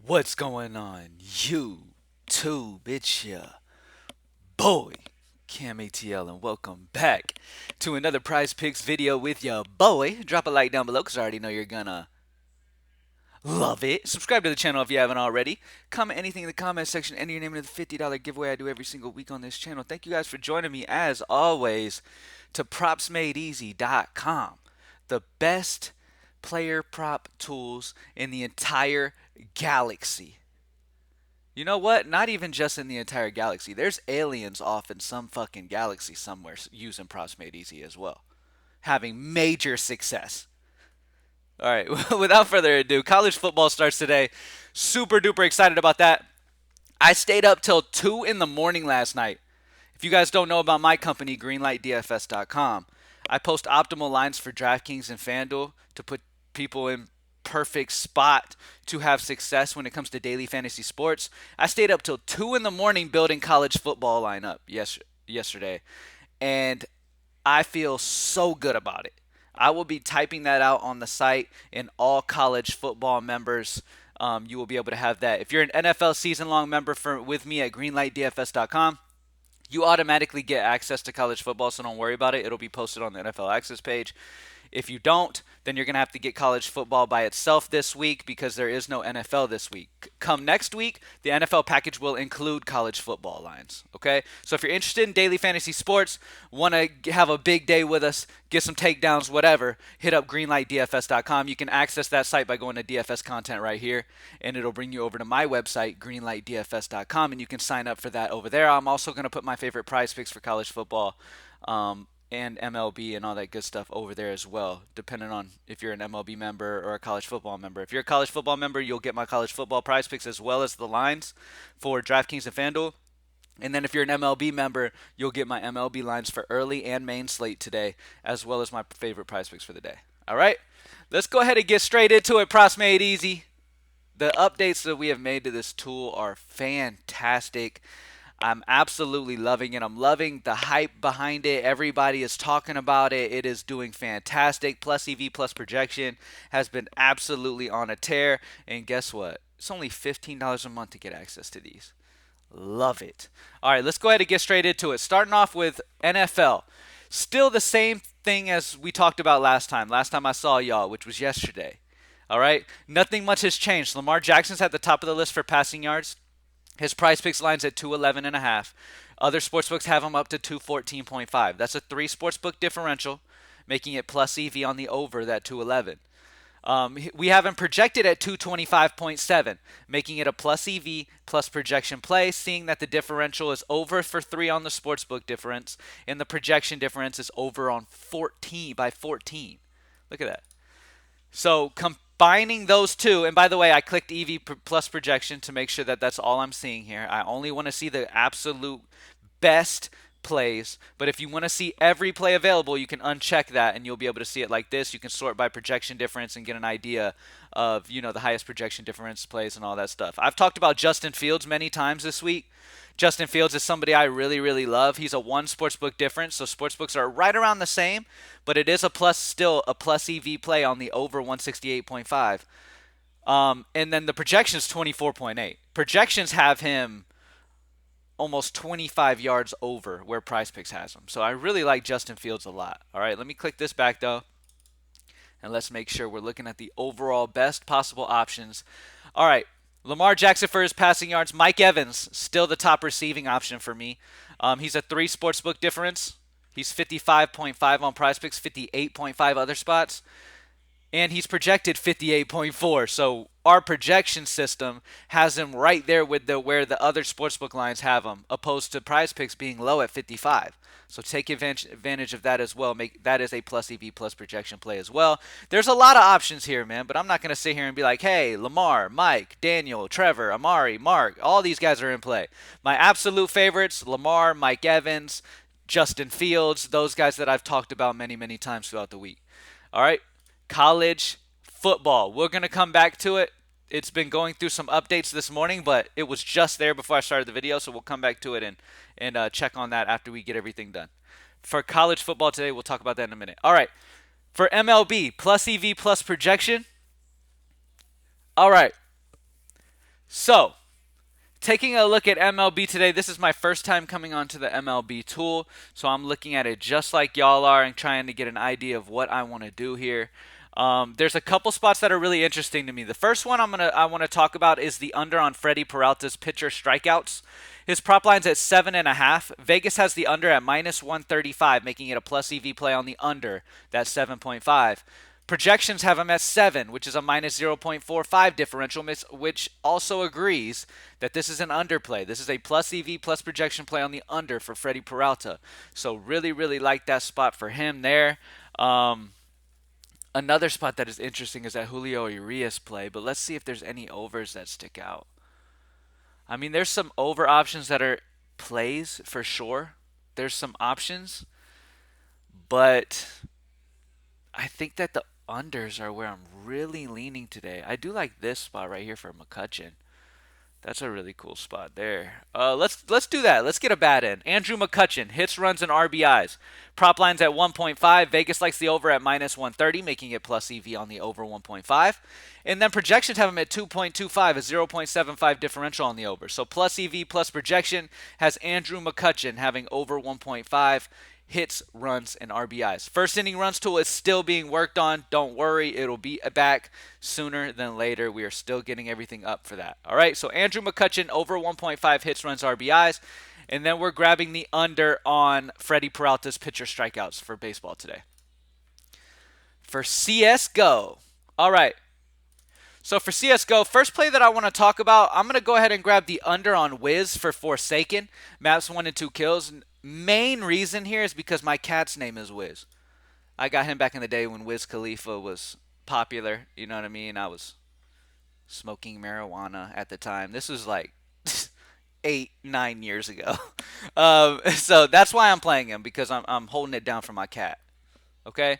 What's going on, YouTube? It's ya boy, Cam ATL, and welcome back to another Prize Picks video with ya boy. Drop a like down below because I already know you're gonna love it. Subscribe to the channel if you haven't already. Comment anything in the comment section. Enter your name in the $50 giveaway I do every single week on this channel. Thank you guys for joining me, as always, to propsmadeeasy.com, the best player prop tools in the entire galaxy. You know what? Not even just in the entire galaxy. There's aliens off in some fucking galaxy somewhere using Props Made Easy as well, having major success. All right, without further ado, college football starts today. Super duper excited about that. I stayed up till 2 in the morning last night. If you guys don't know about my company, greenlightdfs.com, I post optimal lines for DraftKings and FanDuel to put people in perfect spot to have success when it comes to daily fantasy sports. I stayed up till 2 in the morning building college football lineup yesterday, and I feel so good about it. I will be typing that out on the site, and all college football members, you will be able to have that. If you're an NFL season-long member with me at greenlightdfs.com, you automatically get access to college football, so don't worry about it. It'll be posted on the NFL Access page. If you don't, then you're going to have to get college football by itself this week because there is no NFL this week. Come next week, the NFL package will include college football lines. Okay? So if you're interested in daily fantasy sports, want to have a big day with us, get some takedowns, whatever, hit up greenlightdfs.com. You can access that site by going to DFS content right here, and it'll bring you over to my website, greenlightdfs.com, and you can sign up for that over there. I'm also going to put my favorite prize picks for college football. And MLB and all that good stuff over there as well, depending on if you're an MLB member or a college football member. If you're a college football member, you'll get my college football prize picks as well as the lines for DraftKings and FanDuel. And then if you're an MLB member, you'll get my MLB lines for early and main slate today, as well as my favorite prize picks for the day. All right, let's go ahead and get straight into it. Props Made Easy. The updates that we have made to this tool are fantastic. I'm absolutely loving it. I'm loving the hype behind it. Everybody is talking about it. It is doing fantastic. Plus EV plus projection has been absolutely on a tear. And guess what? It's only $15 a month to get access to these. Love it. All right, let's go ahead and get straight into it. Starting off with NFL. Still the same thing as we talked about last time. Last time I saw y'all, which was yesterday. All right, nothing much has changed. Lamar Jackson's at the top of the list for passing yards. His price picks lines at 211.5. Other sportsbooks have him up to 214.5. That's a 3 sportsbook differential, making it plus EV on the over that 211. We have him projected at 225.7, making it a plus EV plus projection play, seeing that the differential is over for 3 on the sportsbook difference, and the projection difference is over on 14 by 14. Look at that. So combining those two, and by the way, I clicked EV plus projection to make sure that that's all I'm seeing here. I only want to see the absolute best plays, but if you want to see every play available, you can uncheck that and you'll be able to see it like this. You can sort by projection difference and get an idea of, the highest projection difference plays and all that stuff. I've talked about Justin Fields many times this week. Justin Fields is somebody I really, really love. He's a 1 sportsbook difference, so sportsbooks are right around the same, but it is still a plus EV play on the over 168.5. And then the projection is 24.8. Projections have him almost 25 yards over where Price Picks has him. So I really like Justin Fields a lot. All right, let me click this back though, and let's make sure we're looking at the overall best possible options. All right, Lamar Jackson for his passing yards. Mike Evans, still the top receiving option for me. He's a 3 sportsbook difference. He's 55.5 on Prize Picks, 58.5 other spots. And he's projected 58.4. So our projection system has him right there with where the other sportsbook lines have him, opposed to Prize Picks being low at 55. So take advantage of that as well. Make that is a plus EV plus projection play as well. There's a lot of options here, man, but I'm not going to sit here and be like, hey, Lamar, Mike, Daniel, Trevor, Amari, Mark, all these guys are in play. My absolute favorites, Lamar, Mike Evans, Justin Fields, those guys that I've talked about many, many times throughout the week. All right, college football. We're going to come back to it. It's been going through some updates this morning, but it was just there before I started the video, so we'll come back to it and check on that after we get everything done. For college football today, we'll talk about that in a minute. All right. For MLB, plus EV plus projection. All right. So, taking a look at MLB today, this is my first time coming onto the MLB tool, so I'm looking at it just like y'all are and trying to get an idea of what I want to do here. There's a couple spots that are really interesting to me. The first one I want to talk about is the under on Freddie Peralta's pitcher strikeouts. His prop line's at 7.5. Vegas has the under at -135, making it a plus EV play on the under. That's 7.5. Projections have him at 7, which is a -0.45 differential, which also agrees that this is an underplay. This is a plus EV plus projection play on the under for Freddie Peralta. So really, really like that spot for him there. Another spot that is interesting is that Julio Urias play, but let's see if there's any overs that stick out. I mean, there's some over options that are plays for sure. There's some options, but I think that the unders are where I'm really leaning today. I do like this spot right here for McCutchen. That's a really cool spot there. Let's do that. Let's get a bat in. Andrew McCutchen, hits, runs, and RBIs. Prop line's at 1.5. Vegas likes the over at -130, making it plus EV on the over 1.5. And then projections have him at 2.25, a 0.75 differential on the over. So plus EV plus projection has Andrew McCutchen having over 1.5. Hits, runs, and RBIs. First inning runs tool is still being worked on. Don't worry, it'll be back sooner than later. We are still getting everything up for that. All right, so Andrew McCutchen over 1.5 hits, runs, RBIs. And then we're grabbing the under on Freddie Peralta's pitcher strikeouts for baseball today. For CSGO. All right. So for CSGO, first play that I want to talk about, I'm going to go ahead and grab the under on Wiz for Forsaken. Maps 1 and 2 kills. Main reason here is because my cat's name is Wiz. I got him back in the day when Wiz Khalifa was popular. You know what I mean? I was smoking marijuana at the time. This was like 8-9 years ago. So that's why I'm playing him, because I'm holding it down for my cat. Okay?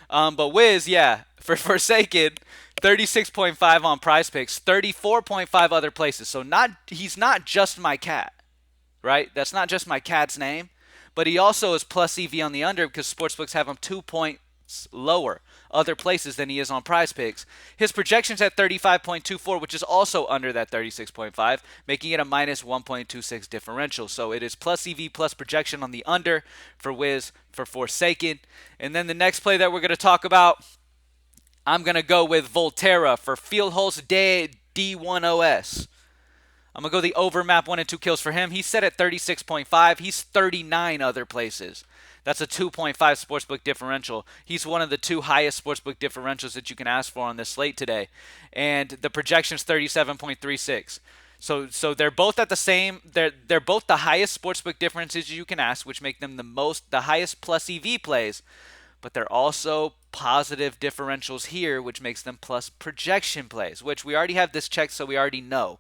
But Wiz, yeah, for Forsaken, 36.5 on Prizepicks, 34.5 other places. So he's not just my cat, right? That's not just my cat's name, but he also is plus EV on the under because sportsbooks have him 2 points lower other places than he is on Prizepicks. His projection's at 35.24, which is also under that 36.5, making it a -1.26 differential. So it is plus EV plus projection on the under for Wiz for Forsaken. And then the next play that we're going to talk about, I'm going to go with Volterra for Fieldhouse D10S. I'm going to go the over map 1 and 2 kills for him. He's set at 36.5. He's 39 other places. That's a 2.5 sportsbook differential. He's one of the 2 highest sportsbook differentials that you can ask for on this slate today. And the projection's 37.36. So they're both at the same, they're both the highest sportsbook differences you can ask, which make them the highest plus EV plays. But they're also positive differentials here, which makes them plus projection plays, which we already have this checked, so we already know.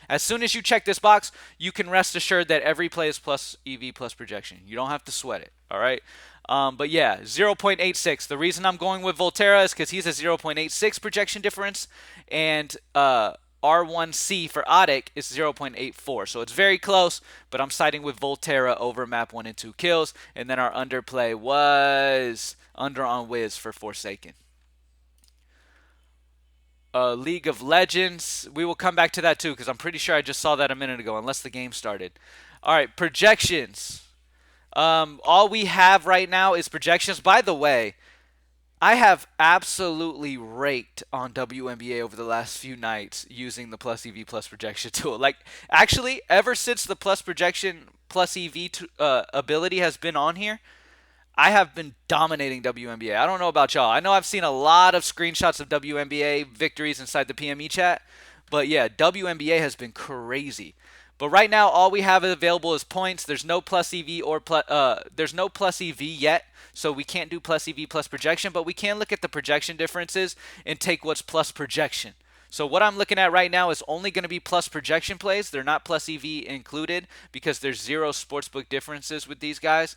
As soon as you check this box, you can rest assured that every play is plus EV plus projection. You don't have to sweat it, all right? But yeah, 0.86. The reason I'm going with Volterra is because he's a 0.86 projection difference, and R1C for Otic is 0.84. So it's very close, but I'm siding with Volterra over map 1 and 2 kills. And then our underplay was under on Wiz for Forsaken. League of Legends. We will come back to that too, because I'm pretty sure I just saw that a minute ago, unless the game started. All right, projections. All we have right now is projections. By the way, I have absolutely raked on WNBA over the last few nights using the plus EV plus projection tool. Like, actually, ever since the plus projection plus EV ability has been on here, I have been dominating WNBA. I don't know about y'all. I know I've seen a lot of screenshots of WNBA victories inside the PME chat, but yeah, WNBA has been crazy. But right now, all we have available is points. There's no plus EV there's no plus EV yet, so we can't do plus EV plus projection. But we can look at the projection differences and take what's plus projection. So what I'm looking at right now is only going to be plus projection plays. They're not plus EV included because there's 0 sportsbook differences with these guys.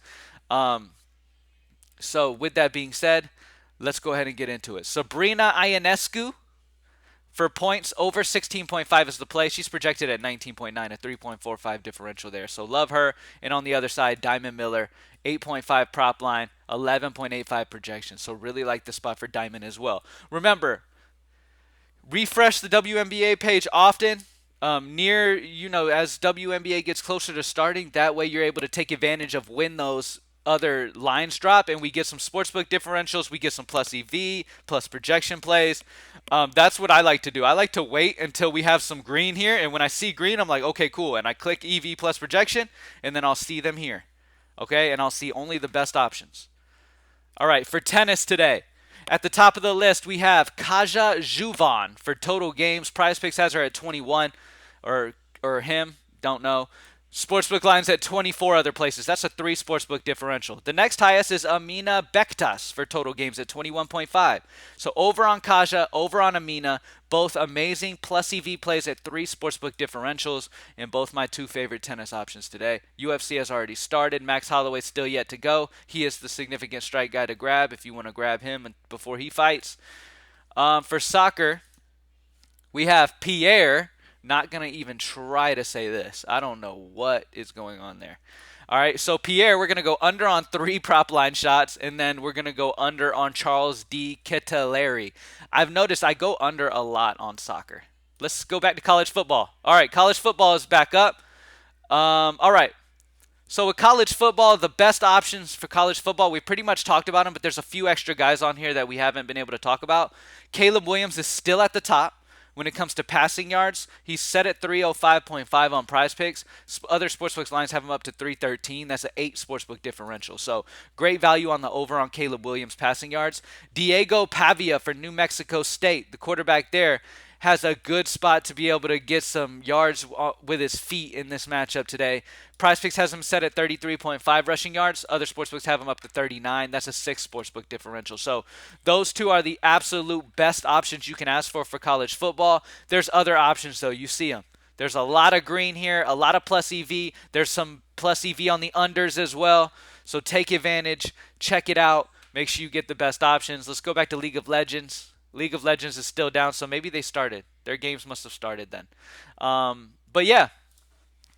So with that being said, let's go ahead and get into it. Sabrina Ionescu for points over 16.5 is the play. She's projected at 19.9, a 3.45 differential there. So love her. And on the other side, Diamond Miller, 8.5 prop line, 11.85 projection. So really like the spot for Diamond as well. Remember, refresh the WNBA page often. near, as WNBA gets closer to starting, that way you're able to take advantage of when those other lines drop and we get some sportsbook differentials, we get some plus EV, plus projection plays. That's what I like to do. I like to wait until we have some green here, and when I see green, I'm like, okay, cool, and I click EV plus projection, and then I'll see them here, okay, and I'll see only the best options. All right, for tennis today, at the top of the list, we have Kaja Juvan for total games. Prizepicks has her at 21, or him, don't know. Sportsbook lines at 24 other places. That's a 3 sportsbook differential. The next highest is Amina Bektas for total games at 21.5. So over on Kaja, over on Amina, both amazing plus EV plays at 3 sportsbook differentials, and both my 2 favorite tennis options today. UFC has already started. Max Holloway's still yet to go. He is the significant strike guy to grab if you want to grab him before he fights. For soccer, we have Pierre. Not going to even try to say this. I don't know what is going on there. All right, so Pierre, we're going to go under on 3 prop line shots, and then we're going to go under on Charles D. Keteleri. I've noticed I go under a lot on soccer. Let's go back to college football. All right, college football is back up. All right, so with college football, the best options for college football, we pretty much talked about them, but there's a few extra guys on here that we haven't been able to talk about. Caleb Williams is still at the top. When it comes to passing yards, he's set at 305.5 on Prizepicks. Other sportsbooks lines have him up to 313. That's an 8 sportsbook differential. So great value on the over on Caleb Williams passing yards. Diego Pavia for New Mexico State, the quarterback there, has a good spot to be able to get some yards with his feet in this matchup today. Prizepicks has him set at 33.5 rushing yards. Other sportsbooks have him up to 39. That's a 6 sportsbook differential. So those 2 are the absolute best options you can ask for college football. There's other options, though. You see them. There's a lot of green here, a lot of plus EV. There's some plus EV on the unders as well. So take advantage. Check it out. Make sure you get the best options. Let's go back to League of Legends. League of Legends is still down, so maybe they started. Their games must have started then. But yeah,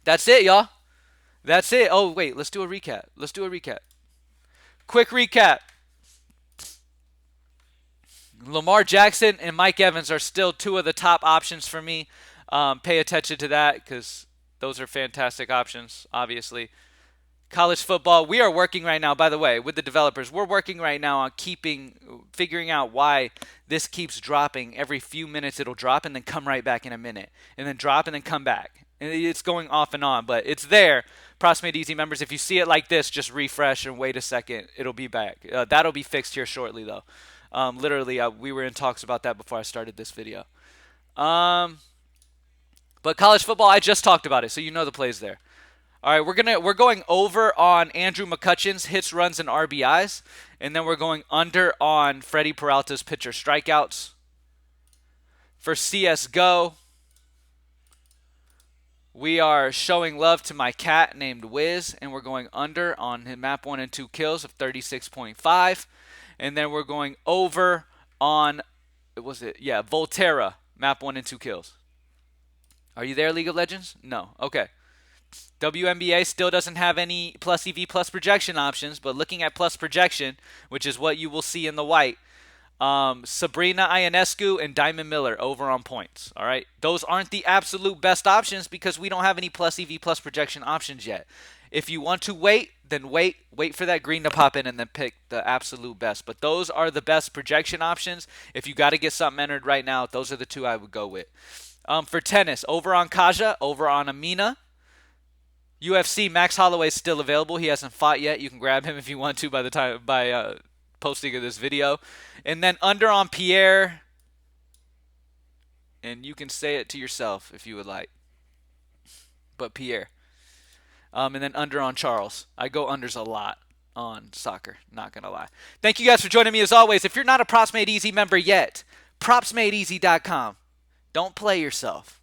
that's it, y'all. That's it. Oh, wait, let's do a recap. Quick recap. Lamar Jackson and Mike Evans are still 2 of the top options for me. Pay attention to that because those are fantastic options, obviously. College football, we are working right now, by the way, with the developers. We're working right now on figuring out why this keeps dropping. Every few minutes it'll drop and then come right back in a minute. And then drop and then come back. And it's going off and on, but it's there. Props Made Easy members, if you see it like this, just refresh and wait a second. It'll be back. That'll be fixed here shortly, though. Literally, we were in talks about that before I started this video. But college football, I just talked about it, so you know the plays there. All right, we're going over on Andrew McCutcheon's hits, runs, and RBIs, and then we're going under on Freddie Peralta's pitcher strikeouts. For CSGO, we are showing love to my cat named Wiz, and we're going under on his map 1 and 2 kills of 36.5, and then we're going over on Volterra, map 1 and 2 kills. Are you there, League of Legends? No. Okay. WNBA still doesn't have any plus EV plus projection options, but looking at plus projection, which is what you will see in the white, Sabrina Ionescu and Diamond Miller over on points. All right, those aren't the absolute best options because we don't have any plus EV plus projection options yet. If you want to wait, then wait for that green to pop in and then pick the absolute best. But those are the best projection options. If you got to get something entered right now, those are the 2 I would go with. For tennis, over on Kaja, over on Amina. UFC, Max Holloway is still available. He hasn't fought yet. You can grab him if you want to by posting of this video. And then under on Pierre, and you can say it to yourself if you would like. But Pierre. And then under on Charles. I go unders a lot on soccer, not going to lie. Thank you guys for joining me as always. If you're not a Props Made Easy member yet, propsmadeeasy.com. Don't play yourself.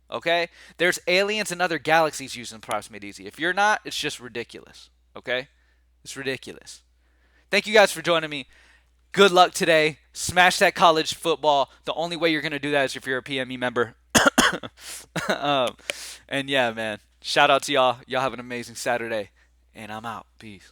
Okay? There's aliens and other galaxies using Props Made Easy. If you're not, it's just ridiculous. Okay? It's ridiculous. Thank you guys for joining me. Good luck today. Smash that college football. The only way you're going to do that is if you're a PME member. And yeah, man. Shout out to y'all. Y'all have an amazing Saturday. And I'm out. Peace.